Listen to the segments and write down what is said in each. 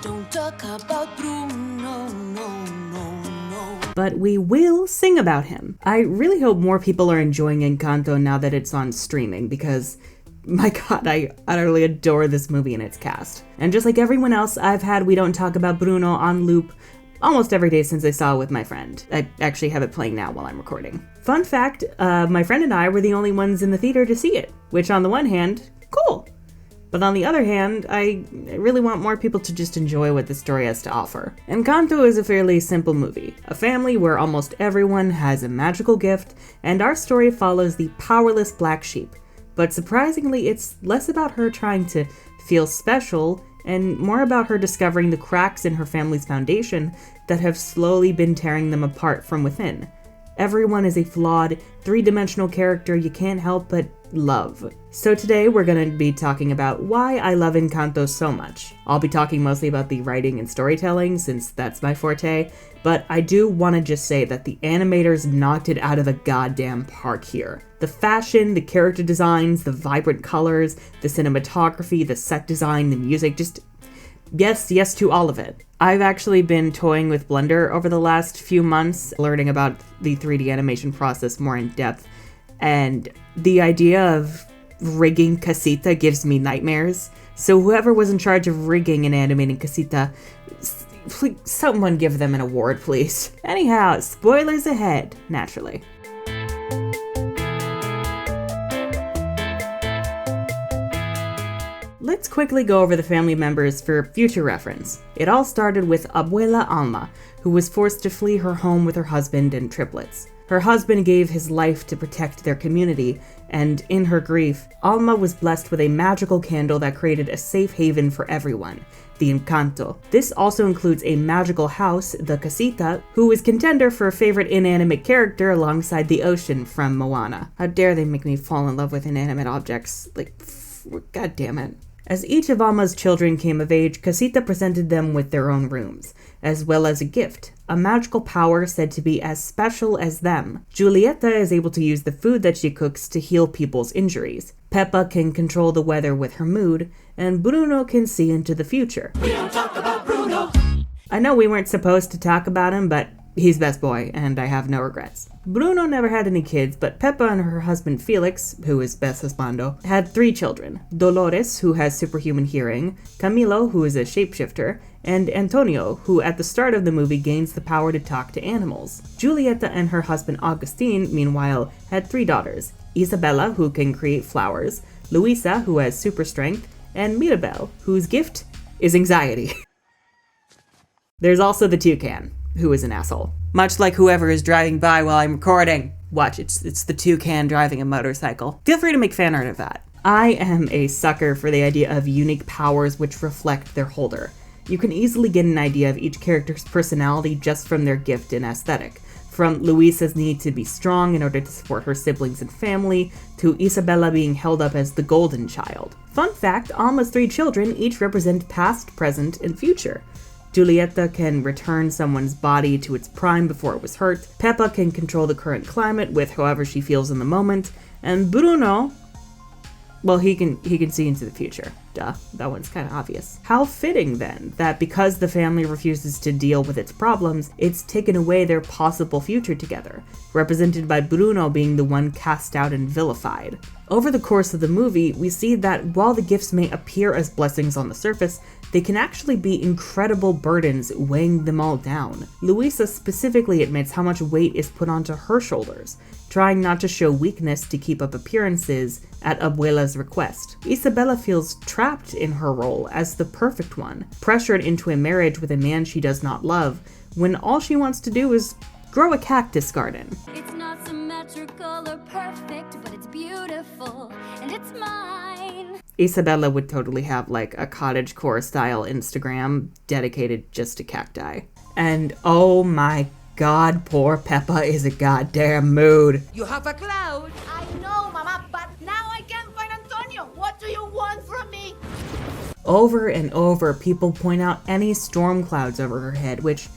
Don't talk about Bruno, no, no, no. But we will sing about him. I really hope more people are enjoying Encanto now that it's on streaming, because my god, I utterly adore this movie and its cast. And just like everyone else, I've had We Don't Talk About Bruno on loop almost every day since I saw it with my friend. I actually have it playing now while I'm recording. Fun fact, my friend and I were the only ones in the theater to see it, which on the one hand, cool. But on the other hand, I really want more people to just enjoy what the story has to offer. Encanto is a fairly simple movie, a family where almost everyone has a magical gift, and our story follows the powerless black sheep. But surprisingly, it's less about her trying to feel special and more about her discovering the cracks in her family's foundation that have slowly been tearing them apart from within. Everyone is a flawed, three-dimensional character you can't help but love. So today we're going to be talking about why I love Encanto so much. I'll be talking mostly about the writing and storytelling, since that's my forte, but I do want to just say that the animators knocked it out of the goddamn park here. The fashion, the character designs, the vibrant colors, the cinematography, the set design, the music, just yes to all of it. I've actually been toying with Blender over the last few months, learning about the 3D animation process more in depth, and the idea of rigging Casita gives me nightmares. So whoever was in charge of rigging and animating Casita, please, someone give them an award, please. Anyhow, spoilers ahead, naturally. Let's quickly go over the family members for future reference. It all started with Abuela Alma, who was forced to flee her home with her husband and triplets. Her husband gave his life to protect their community, and in her grief, Alma was blessed with a magical candle that created a safe haven for everyone, the Encanto. This also includes a magical house, the Casita, who is contender for a favorite inanimate character alongside the ocean from Moana. How dare they make me fall in love with inanimate objects, god damn it. As each of Alma's children came of age, Casita presented them with their own rooms, as well as a gift, a magical power said to be as special as them. Julieta is able to use the food that she cooks to heal people's injuries. Peppa can control the weather with her mood, and Bruno can see into the future. We don't talk about Bruno. I know we weren't supposed to talk about him, but he's best boy, and I have no regrets. Bruno never had any kids, but Peppa and her husband Felix, who is best husbando, had 3 children. Dolores, who has superhuman hearing, Camilo, who is a shapeshifter, and Antonio, who at the start of the movie gains the power to talk to animals. Julieta and her husband Agustin, meanwhile, had 3 daughters. Isabella, who can create flowers, Luisa, who has super strength, and Mirabel, whose gift is anxiety. There's also the toucan, who is an asshole. Much like whoever is driving by while I'm recording. Watch, it's the toucan driving a motorcycle. Feel free to make fan art of that. I am a sucker for the idea of unique powers which reflect their holder. You can easily get an idea of each character's personality just from their gift and aesthetic. From Luisa's need to be strong in order to support her siblings and family, to Isabella being held up as the golden child. Fun fact, Alma's 3 children each represent past, present, and future. Julieta can return someone's body to its prime before it was hurt, Peppa can control the current climate with however she feels in the moment, and Bruno, well, he can see into the future. Duh, that one's kind of obvious. How fitting then, that because the family refuses to deal with its problems, it's taken away their possible future together, represented by Bruno being the one cast out and vilified. Over the course of the movie, we see that while the gifts may appear as blessings on the surface, they can actually be incredible burdens weighing them all down. Luisa specifically admits how much weight is put onto her shoulders, trying not to show weakness to keep up appearances at Abuela's request. Isabella feels trapped in her role as the perfect one, pressured into a marriage with a man she does not love, when all she wants to do is grow a cactus garden. It's not symmetrical or perfect, but it's beautiful, and it's mine. Isabella would totally have like a cottagecore style Instagram dedicated just to cacti. And oh my god, poor Peppa is a goddamn mood. You have a cloud. I know, Mama, but now I can't find Antonio. What do you want from me? Over and over, people point out any storm clouds over her head, which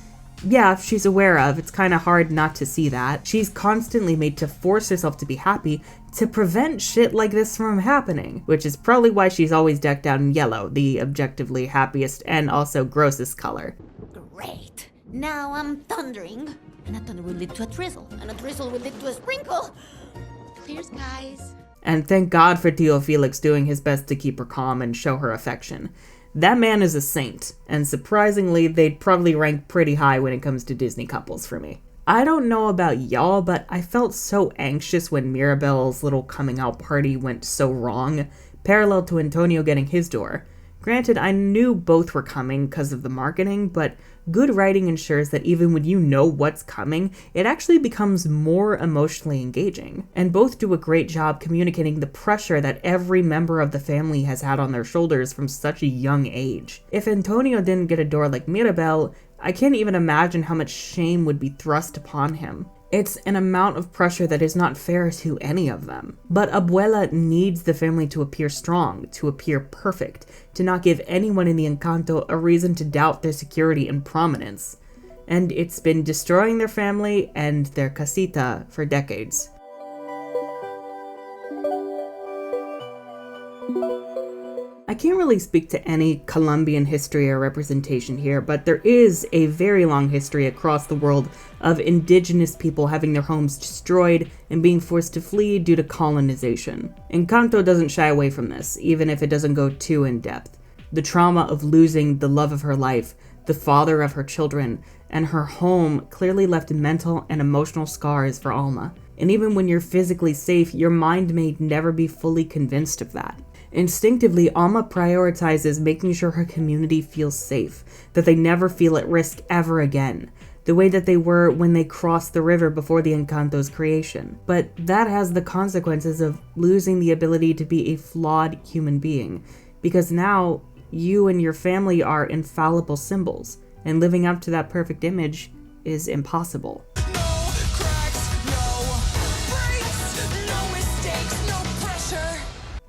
yeah, she's aware of. It's kind of hard not to see that. She's constantly made to force herself to be happy to prevent shit like this from happening, which is probably why she's always decked out in yellow, the objectively happiest and also grossest color. Great. Now I'm thundering. And a thunder will lead to a drizzle. And a drizzle will lead to a sprinkle. Clear skies. And thank God for Tío Felix doing his best to keep her calm and show her affection. That man is a saint, and surprisingly, they'd probably rank pretty high when it comes to Disney couples for me. I don't know about y'all, but I felt so anxious when Mirabel's little coming out party went so wrong, parallel to Antonio getting his door. Granted, I knew both were coming because of the marketing, but good writing ensures that even when you know what's coming, it actually becomes more emotionally engaging. And both do a great job communicating the pressure that every member of the family has had on their shoulders from such a young age. If Antonio didn't get a door like Mirabel, I can't even imagine how much shame would be thrust upon him. It's an amount of pressure that is not fair to any of them. But Abuela needs the family to appear strong, to appear perfect, to not give anyone in the Encanto a reason to doubt their security and prominence. And it's been destroying their family and their casita for decades. I can't really speak to any Colombian history or representation here, but there is a very long history across the world of indigenous people having their homes destroyed and being forced to flee due to colonization. Encanto doesn't shy away from this, even if it doesn't go too in depth. The trauma of losing the love of her life, the father of her children, and her home clearly left mental and emotional scars for Alma. And even when you're physically safe, your mind may never be fully convinced of that. Instinctively, Alma prioritizes making sure her community feels safe, that they never feel at risk ever again, the way that they were when they crossed the river before the Encanto's creation. But that has the consequences of losing the ability to be a flawed human being, because now you and your family are infallible symbols, and living up to that perfect image is impossible.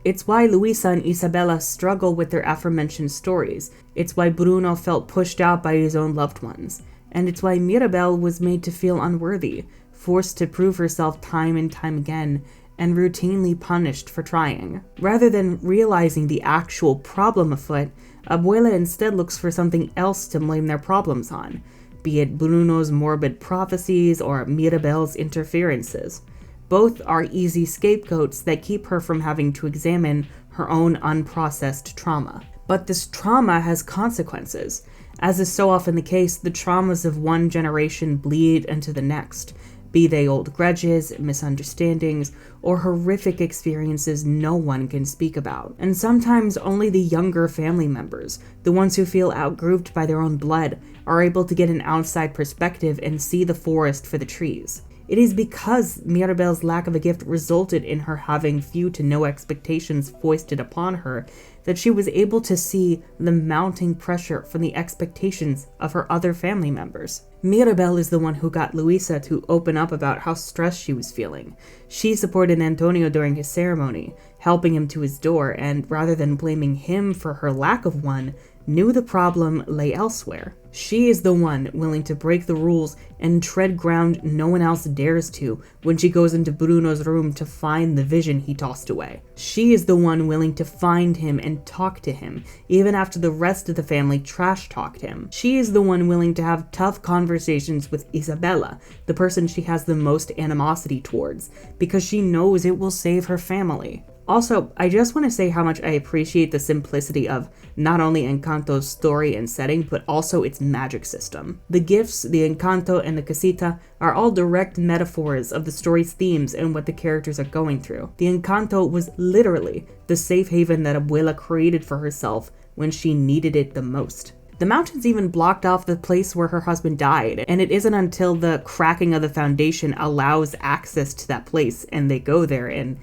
It's why Luisa and Isabela struggle with their aforementioned stories. It's why Bruno felt pushed out by his own loved ones. And it's why Mirabel was made to feel unworthy, forced to prove herself time and time again, and routinely punished for trying. Rather than realizing the actual problem afoot, Abuela instead looks for something else to blame their problems on, be it Bruno's morbid prophecies or Mirabel's interferences. Both are easy scapegoats that keep her from having to examine her own unprocessed trauma. But this trauma has consequences. As is so often the case, the traumas of one generation bleed into the next, be they old grudges, misunderstandings, or horrific experiences no one can speak about. And sometimes only the younger family members, the ones who feel outgrouped by their own blood, are able to get an outside perspective and see the forest for the trees. It is because Mirabel's lack of a gift resulted in her having few to no expectations foisted upon her that she was able to see the mounting pressure from the expectations of her other family members. Mirabel is the one who got Luisa to open up about how stressed she was feeling. She supported Antonio during his ceremony, helping him to his door, and rather than blaming him for her lack of one, knew the problem lay elsewhere. She is the one willing to break the rules and tread ground no one else dares to when she goes into Bruno's room to find the vision he tossed away. She is the one willing to find him and talk to him, even after the rest of the family trash-talked him. She is the one willing to have tough conversations with Isabela, the person she has the most animosity towards, because she knows it will save her family. Also, I just want to say how much I appreciate the simplicity of not only Encanto's story and setting, but also its magic system. The gifts, the Encanto, and the casita are all direct metaphors of the story's themes and what the characters are going through. The Encanto was literally the safe haven that Abuela created for herself when she needed it the most. The mountains even blocked off the place where her husband died, and it isn't until the cracking of the foundation allows access to that place and they go there and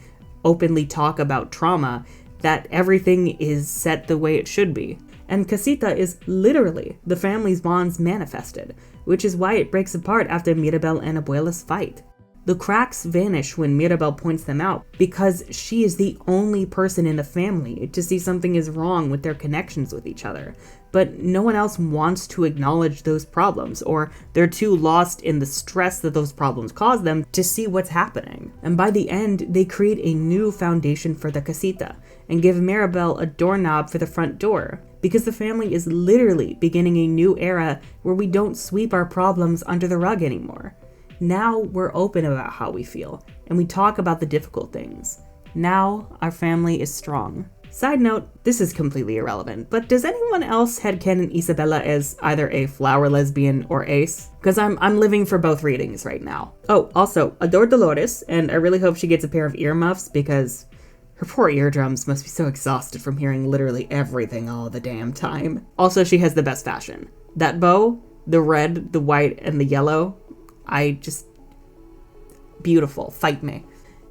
openly talk about trauma that everything is set the way it should be. And casita is literally the family's bonds manifested, which is why it breaks apart after Mirabel and Abuela's fight. The cracks vanish when Mirabel points them out, because she is the only person in the family to see something is wrong with their connections with each other. but no one else wants to acknowledge those problems, or they're too lost in the stress that those problems cause them to see what's happening. And by the end, they create a new foundation for the casita and give Mirabel a doorknob for the front door, because the family is literally beginning a new era where we don't sweep our problems under the rug anymore. Now we're open about how we feel, and we talk about the difficult things. Now our family is strong. Side note, this is completely irrelevant, but does anyone else headcanon Isabella as either a flower lesbian or ace? Because I'm living for both readings right now. Oh, also, adore Dolores, and I really hope she gets a pair of earmuffs because her poor eardrums must be so exhausted from hearing literally everything all the damn time. Also, she has the best fashion. That bow, the red, the white, and the yellow, beautiful, fight me.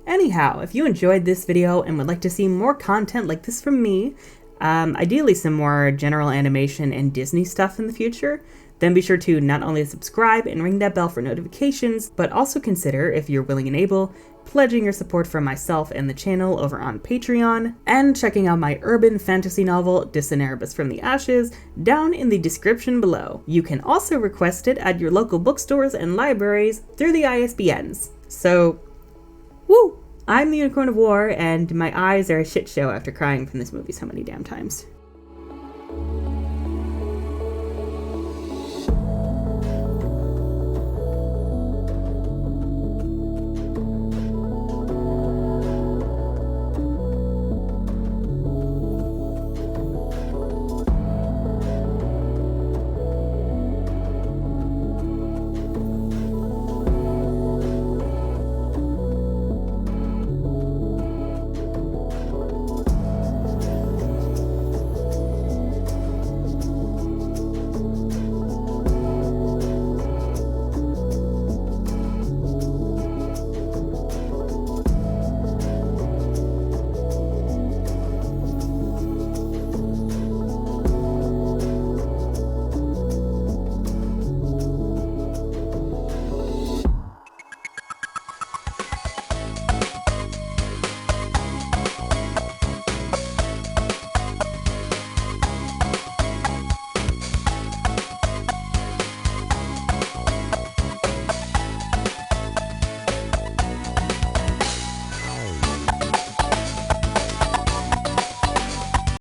Anyhow, if you enjoyed this video and would like to see more content like this from me, ideally some more general animation and Disney stuff in the future, then be sure to not only subscribe and ring that bell for notifications, but also consider, if you're willing and able, pledging your support for myself and the channel over on Patreon, and checking out my urban fantasy novel, Diceneribus from the Ashes, down in the description below. You can also request it at your local bookstores and libraries through the ISBNs. So, woo! I'm the Unicorn of War, and my eyes are a shit show after crying from this movie so many damn times.